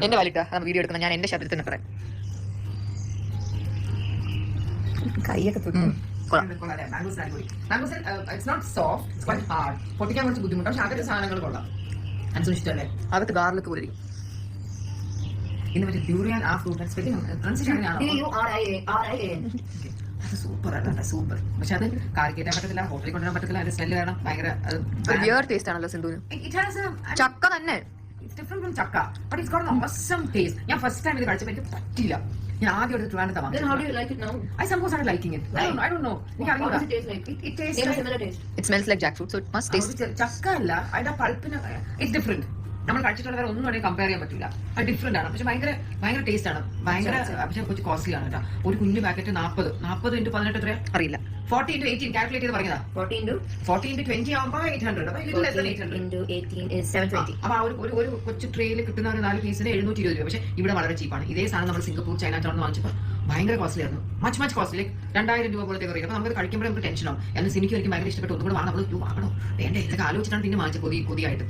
എന്റെ വലിട്ടാ വീഡിയോ എടുക്കണം. ഞാൻ എന്റെ ശബ്ദത്തിന് പറയാം. കൈയൊക്കെ പൊട്ടിക്കാൻ കുറച്ച് ബുദ്ധിമുട്ടാണ്. പക്ഷെ അതൊക്കെ സാധനങ്ങൾ കൊള്ളാം. അനുസരിച്ചിട്ടല്ലേ അതൊക്കെ ഗാർലിക് പോലെ. ഇന്ന് മറ്റേ ഡ്യൂറിയൻ ആ ഫ്രൂട്ട് സൂപ്പർ ആണ്, സൂപ്പർ. പക്ഷെ അത് കാലിക്കേറ്റാൻ പറ്റത്തില്ല, ഹോട്ടലിൽ കൊണ്ടുവരാൻ പറ്റത്തില്ല. അതിന്റെ സ്മെല്ല് കാരണം ഭയങ്കര ടേസ്റ്റ് ആണല്ലോ സിന്ധുവിന്. ചക്ക തന്നെ ഡിഫറെന്റ് ഫ്രം ചക്ക, but it's got an awesome taste. ഞാൻ ഫസ്റ്റ് ടൈം ഇത് കഴിച്ചപ്പോൾ എനിക്ക് പറ്റില്ല. ഞാൻ ആദ്യം എടുത്ത് ട്രിവാൻഡ്രത്താണ്. I suppose I liking it. I don't know. എനിക്ക് അറിയില്ല. It smells like jackfruit, so it must taste. ചക്ക അല്ല, അതിന്റെ പൾപ്പിന് ഇറ്റ്സ് ഡിഫറെന്റ്. നമ്മൾ കഴിച്ചിട്ടുള്ള വേറെ ഒന്നും വേണമെങ്കിൽ കമ്പയർ ചെയ്യാൻ പറ്റില്ല. അത് ഡിഫറെന്റ് ആണ്. പക്ഷെ ഭയങ്കര ഭയങ്കര ടേസ്റ്റ് ആണ്. ഭയങ്കര പക്ഷെ കുറച്ച് കോസ്റ്റ്ലി ആണ് കേട്ടോ. ഒരു കുഞ്ഞു പാക്കറ്റ് 40 into 18 എത്രയാ അറിയില്ല. 40 into 18 കാൽക്കുലേറ്റ് ചെയ്ത് പറഞ്ഞതാ. 40 into 20 ആവുമ്പോൾ 800. അപ്പൊ ആ ഒരു കൊച്ചു ട്രേയിൽ കിട്ടുന്ന ഒരു 4 പീസിന് 720 രൂപ. പക്ഷെ ഇവിടെ വളരെ ചീപ്പാണ്. ഇതേ സാധനം നമ്മൾ സിംഗപ്പൂർ ചൈന ടൗൺ വാങ്ങിച്ചപ്പോൾ ഭയങ്കര കോസ്റ്റ്ലി ആയിരുന്നു. Much costly. 2000 രൂപ പോലത്തെ കറി. അപ്പൊ നമുക്ക് കഴിക്കുമ്പോൾ നമുക്ക് ടെൻഷനാവും. എന്നാൽ സിനിക്ക് എനിക്ക് ഭയങ്കര ഇഷ്ടപ്പെട്ടു. ഒന്നുകൂടെ വാങ്ങണം. വാങ്ങണോ വേണ്ട ഇതൊക്കെ ആലോചിച്ചിട്ടാണ് പിന്നെ വാങ്ങിച്ചത് കൊതിയായിട്ട്.